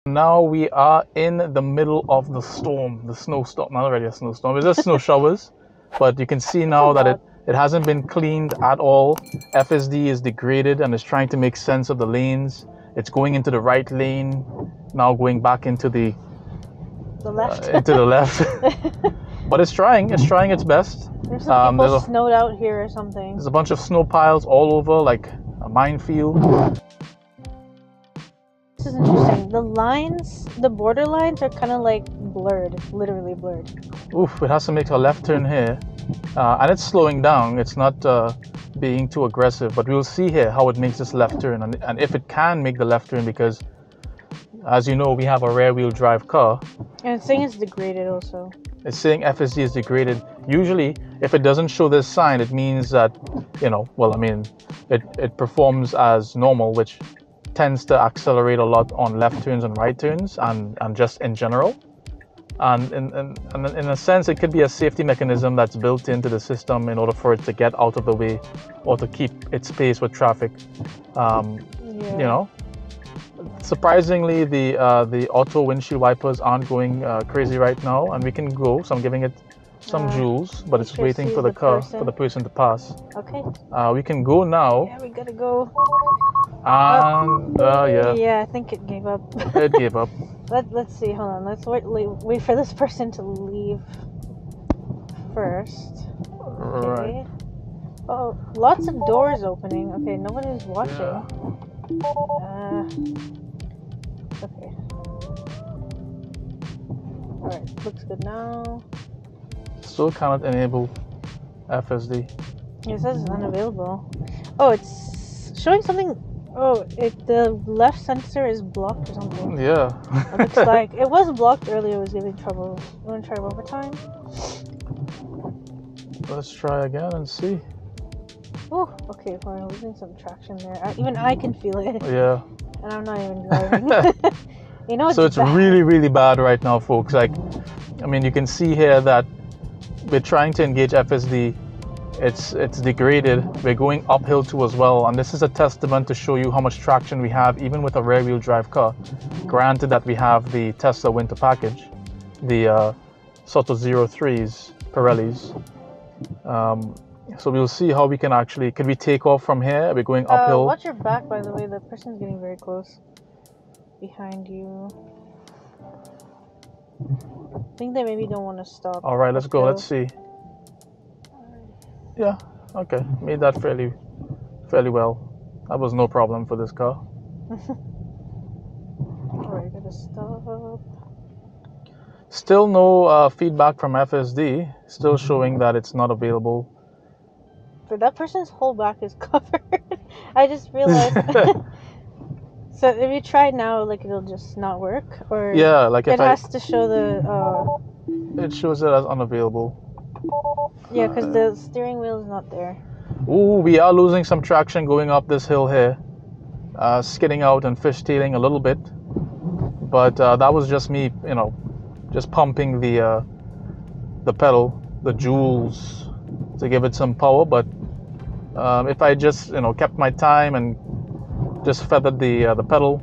Now we are in the middle of the storm, the snowstorm. Not already a snowstorm, it's just snow showers. But you can see now that it hasn't been cleaned at all. FSD is degraded and is trying to make sense of the lanes. It's going into the right lane, now going back into the left. Into the left. But it's trying its best. There's some people snowed out here or something. There's a bunch of snow piles all over, like a minefield. This is interesting. The lines, the border lines are kind of like blurred, literally blurred. Oof, it has to make a left turn here. And it's slowing down. It's not being too aggressive, but we'll see here how it makes this left turn and if it can make the left turn, because as you know, we have a rear wheel drive car. And it's saying it's degraded also. It's saying FSD is degraded. Usually, if it doesn't show this sign, it means that, well, I mean, it performs as normal, which tends to accelerate a lot on left turns and right turns and just in general. And in a sense, it could be a safety mechanism that's built into the system in order for it to get out of the way or to keep its pace with traffic. Surprisingly, the auto windshield wipers aren't going crazy right now, and we can go. So I'm giving it some joules, but it's waiting for the person to pass. Okay. We can go now. Yeah, we gotta go. And Yeah, I think it gave up. It gave up. Let's see. Hold on. Let's wait for this person to leave first. Okay. Right. Oh, lots of doors opening. Okay, nobody's watching. Yeah. Okay. Alright, looks good now. Still cannot enable FSD. It says it's unavailable. Oh, it's showing something. Oh, the left sensor is blocked or something. Yeah. It looks like it was blocked earlier. It was giving trouble. You want to try one more time? Let's try again and see. Oh, okay. We're losing some traction there. Even I can feel it. Yeah. And I'm not even driving. So it's really, really bad right now, folks. Like, I mean, you can see here that we're trying to engage FSD. It's degraded. We're going uphill too as well, and this is a testament to show you how much traction we have even with a rear wheel drive car. Granted that we have the Tesla winter package, the Sottozero 3s, Pirellis. So we'll see how we can actually, could we take off from here? We're going uphill. Watch your back, by the way. The person's getting very close behind you. I think they maybe don't want to stop. All right, let's go. Let's see. Yeah, okay. Made that fairly well. That was no problem for this car. Alright, gotta stop. Still no feedback from FSD. Still showing that it's not available. But that person's whole back is covered. I just realized. So if you try now, like, it'll just not work, or yeah, like it has to show the. It shows it as unavailable. Yeah, because the steering wheel is not there. Ooh, we are losing some traction going up this hill here. Skidding out and fishtailing a little bit. But that was just me, just pumping the pedal, the joules, to give it some power. But if I just, kept my time and just feathered the pedal,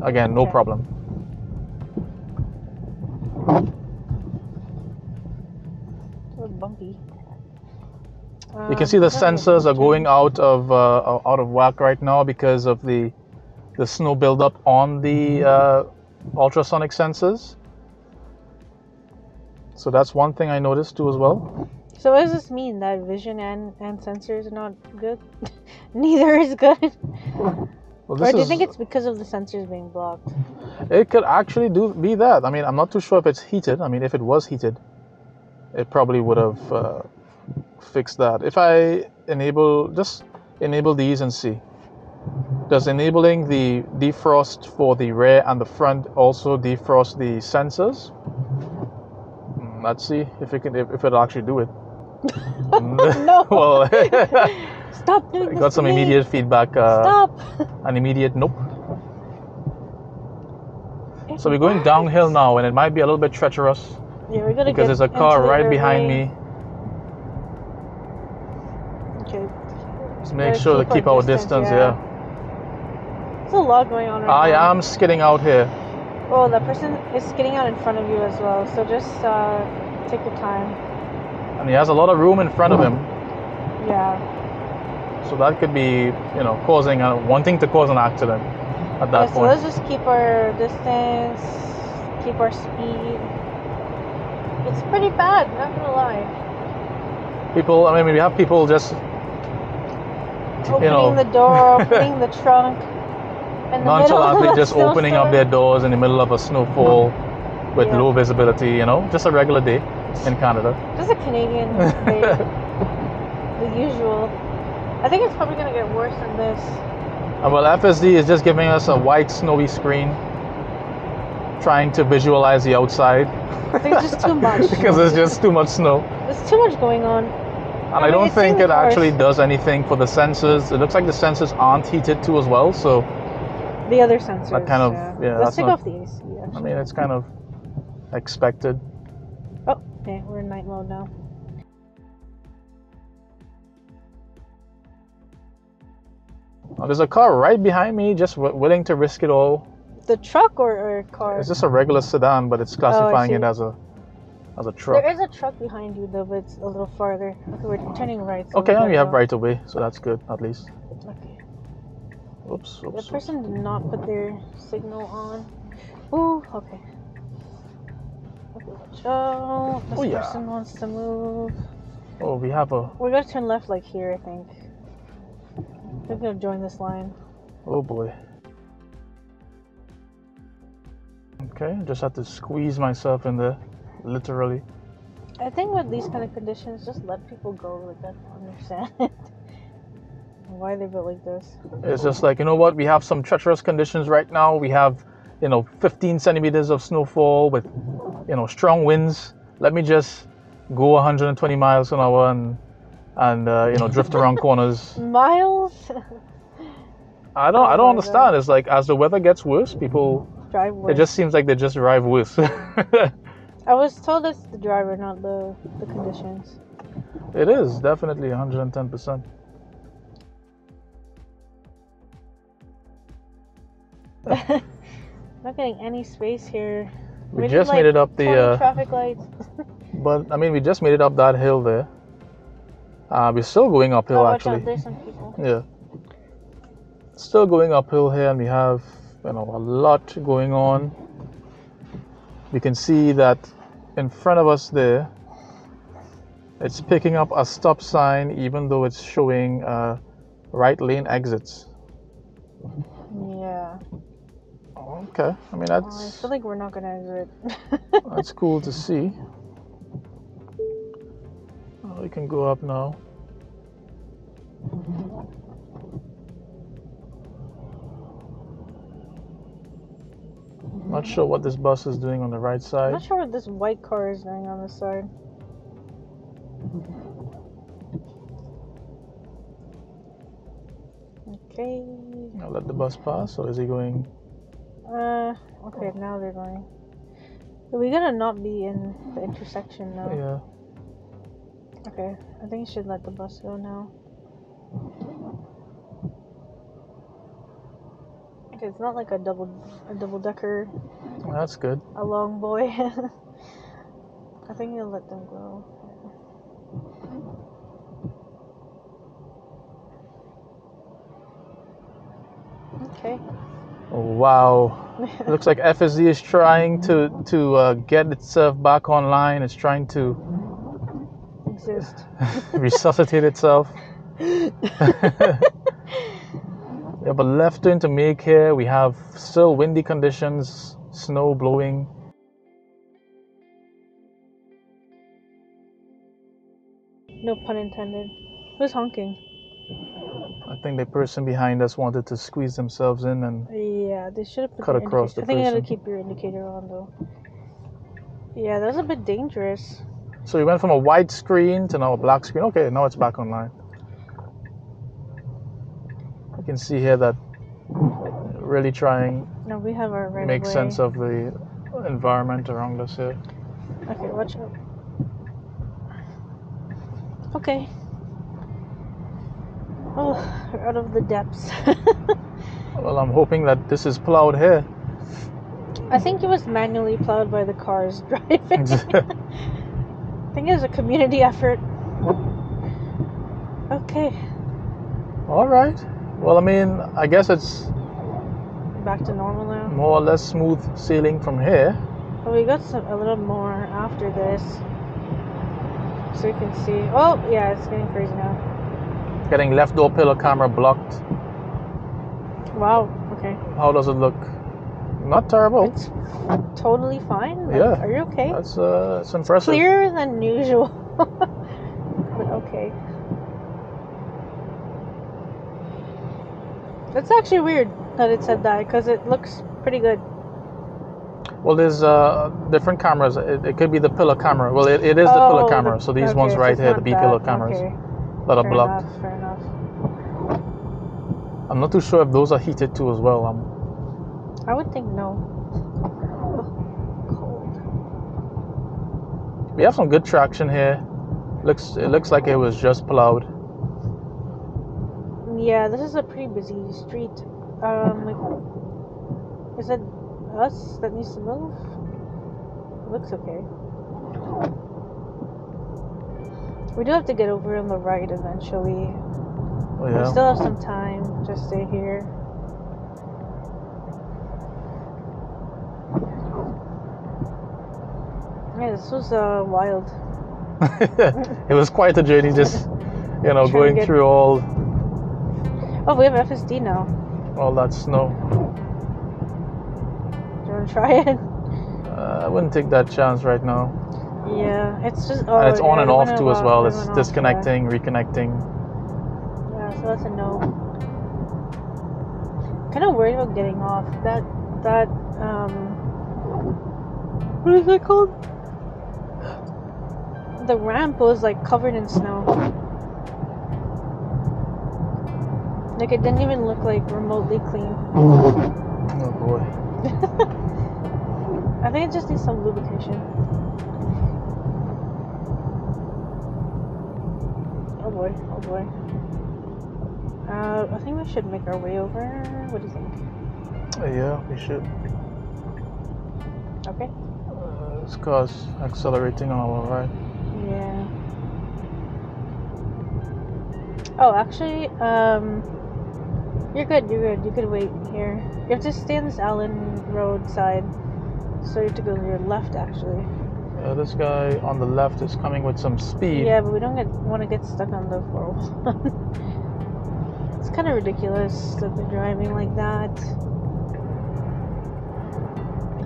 again, no problem. Bumpy. You can see the sensors are going out of whack right now because of the snow buildup on the ultrasonic sensors. So that's one thing I noticed too as well. So what does this mean? That vision and sensors are not good? Neither is good? Well, or do you think it's because of the sensors being blocked? It could actually be that. I mean, I'm not too sure if it's heated. I mean, if it was heated, it probably would have fixed that. If I just enable these and see. Does enabling the defrost for the rear and the front also defrost the sensors? Let's see if it'll actually do it. No. Well, stop doing this. Got some immediate feedback. Stop. An immediate nope. So we're going downhill now, and it might be a little bit treacherous. Yeah, we're gonna because there's a car right behind me. Okay. Make sure to keep our distance, yeah. There's a lot going on right I now. am skidding out here. Oh, that person is skidding out in front of you as well, so just take your time. And he has a lot of room in front of him. Yeah. So that could be, wanting to cause an accident at that So point. let's just keep our distance, keep our speed. It's pretty bad, not gonna lie. We have people just, Opening the door, opening the trunk. nonchalantly just opening up their doors in the middle of a snowfall with low visibility, just a regular day in Canada. Just a Canadian day. The usual. I think it's probably going to get worse than this. Well, FSD is just giving us a white snowy screen, trying to visualize the outside. I think it's just too much. Because there's just too much snow. There's too much going on. And I don't think it actually does anything for the sensors. It looks like the sensors aren't heated too as well, so... The other sensors, that kind of, Let's take off the AC, actually. I mean, it's kind of expected. Oh, okay, we're in night mode now. Oh, there's a car right behind me, just willing to risk it all. The truck or car? It's just a regular sedan, but it's classifying it as a truck. There is a truck behind you, though, but it's a little farther. Okay, we're turning right. So okay, now we have right of way, so that's good, at least. Okay. Oops. The person did not put their signal on. Ooh, okay. Okay, watch out. This person wants to move. Oh, we have a... We're gonna turn left, like here, I think. They're gonna join this line. Oh boy. Okay, just have to squeeze myself in there, literally. I think with these kind of conditions, just let people go. Like, I don't understand why they built like this. It's just like, you know what? We have some treacherous conditions right now. We have, 15 centimeters of snowfall with, strong winds. Let me just go 120 miles an hour and drift around corners. Miles? I don't understand. God. It's like as the weather gets worse, people drive worse. It just seems like they just drive worse. I was told it's the driver, not the conditions. It is definitely 110%. Not getting any space here. We just made it up the traffic lights. But I mean, we just made it up that hill there. We're still going uphill actually. Watch out, there's some people. Yeah. Still going uphill here, and we have a lot going on. You can see that in front of us there, it's picking up a stop sign, even though it's showing right lane exits. Yeah. Okay, I mean that's. I feel like we're not gonna exit. That's cool to see. Oh, we can go up now. Not sure what this bus is doing on the right side. I'm not sure what this white car is doing on this side. Okay. I'll let the bus pass, or is he going? Okay, now they're going. We gotta not be in the intersection now. Yeah. Okay, I think you should let the bus go now. Okay, it's not like a double decker. That's good. A long boy. I think you'll let them go. Okay. Oh, wow. Looks like FSD is trying to get itself back online. It's trying to exist. Resuscitate itself. We have a left turn to make here. We have still windy conditions, snow blowing. No pun intended. Who's honking? I think the person behind us wanted to squeeze themselves in and they should have cut across the person. I think you gotta keep your indicator on though. Yeah, that was a bit dangerous. So we went from a white screen to now a black screen. Okay, now it's back online. You can see here that really trying we have our right make sense of the environment around us here. Okay, watch out. Okay. Oh, we're out of the depths. Well, I'm hoping that this is plowed here. I think it was manually plowed by the cars driving. I think it was a community effort. Okay. All right. Well, I mean, I guess it's Back to normal now. more or less smooth sailing from here. Well, we got a little more after this. So you can see. Oh, yeah, it's getting crazy now. Getting left door pillar camera blocked. Wow, okay. How does it look? Not terrible. It's totally fine. Like, Yeah. Are you okay? That's it's impressive. Clearer than usual. But okay. That's actually weird that it said that because it looks pretty good. Well, there's different cameras. It could be the pillar camera. Well, it is the pillar camera. So these ones right here, the B pillar cameras that are blocked. Fair enough. I'm not too sure if those are heated too as well. I would think no. Cold. We have some good traction here. It looks like it was just plowed. Yeah, this is a pretty busy street. Is it us that needs to move? It looks okay. We do have to get over on the right eventually. Oh, yeah. We still have some time. Just stay here. Yeah, this was wild. It was quite a journey, just going through all. Oh, we have FSD now. All that snow. Do you want to try it? I wouldn't take that chance right now. Yeah, it's just. And it's on and off too as well. It's off, disconnecting, reconnecting. Yeah, so that's a no. Kind of worried about getting off. What is it called? The ramp was like covered in snow. Like it didn't even look like remotely clean. Oh boy. I think it just needs some lubrication. Oh boy, oh boy. I think we should make our way over. What do you think? Yeah, we should. Okay. This car's accelerating on our right. Yeah. Oh, actually, you're good. You could wait here. You have to stay on this Allen Road side. So you have to go to your left, actually. This guy on the left is coming with some speed. Yeah, but we don't want to get stuck on the 401. It's kind of ridiculous that they're driving like that.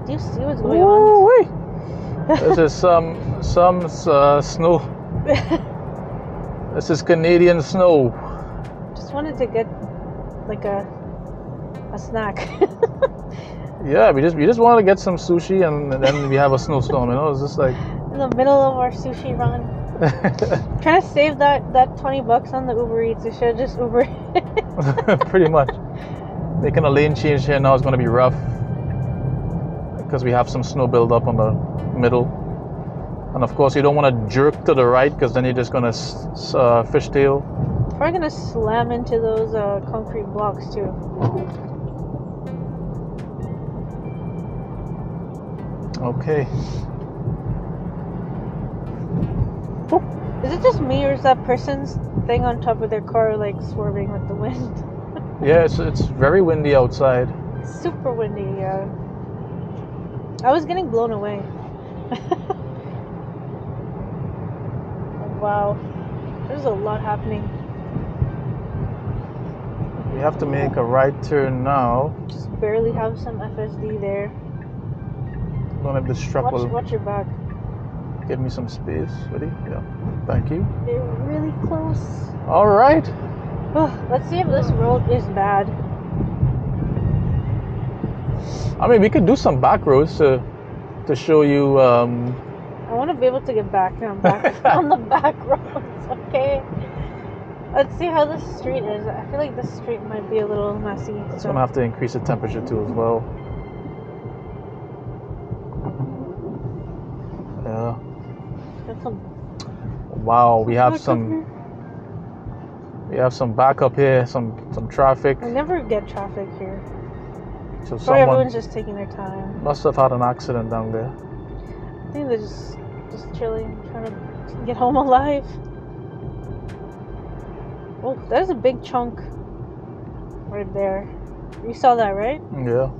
Do you see what's going on? Wait. This is some snow. This is Canadian snow. Just wanted to get like a snack. Yeah, we just wanted to get some sushi and then we have a snowstorm. It's just like in the middle of our sushi run. Trying to save that $20 on the Uber Eats. We should have just Uber it. Pretty much. Making a lane change here now is going to be rough because we have some snow build up on the middle, and of course you don't want to jerk to the right because then you're just going to fishtail. We're going to slam into those concrete blocks too. Okay. Is it just me, or is that person's thing on top of their car like swerving with the wind? Yeah, it's very windy outside. Super windy, yeah. I was getting blown away. Wow. There's a lot happening. We have to make a right turn now. Just barely have some FSD there. I don't know if this truck will Watch your back. give me some space. Ready? Yeah. Thank you. They're really close. All right. Oh, let's see if this road is bad. I mean, we could do some back roads to show you. I want to be able to get back on the back roads. Okay. Let's see how this street is. I feel like this street might be a little messy. It's gonna have to increase the temperature too as well. Yeah. Got some. Wow, we have some. We have some backup here, some traffic. I never get traffic here. So Or someone everyone's just taking their time. must have had an accident down there. I think they're just chilling, trying to get home alive. Oh, there's a big chunk right there. You saw that, right? Yeah.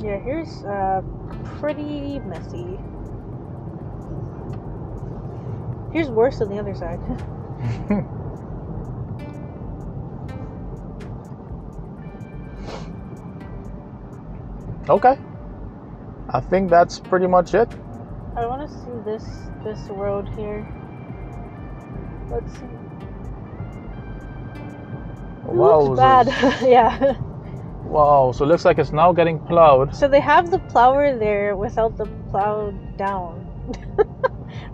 Yeah, here's pretty messy. Here's worse than the other side. Okay. I think that's pretty much it. I want to see this road here. Let's see. It looks bad. Yeah. Wow, so it looks like it's now getting plowed. So they have the plower there without the plow down.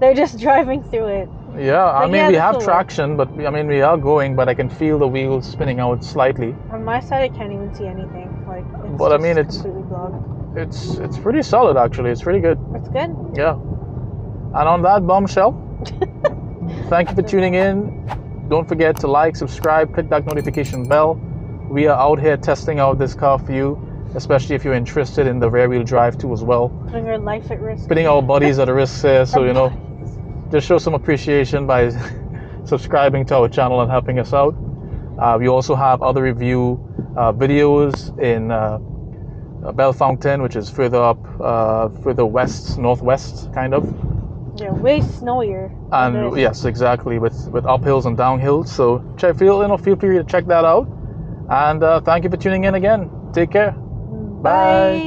They're just driving through it. Yeah, I But mean, yeah, we this have will traction, but I mean, we are going, but I can feel the wheels spinning out slightly. On my side, I can't even see anything. Like, it's But I just mean, it's completely blocked. it's pretty solid actually. It's pretty good. It's good. Yeah. And on that bombshell, thank you for tuning in. Don't forget to like, subscribe, click that notification bell. We are out here testing out this car for you, especially if you're interested in the rear-wheel drive too as well. Putting our life at risk. Putting our bodies at risk here, so you know, just show some appreciation by subscribing to our channel and helping us out. We also have other review videos in Bellefontaine, which is further up, further west, northwest, kind of. Yeah, way snowier. And yes, exactly, with uphills and downhills. So feel free to check that out. And thank you for tuning in again. Take care. Bye.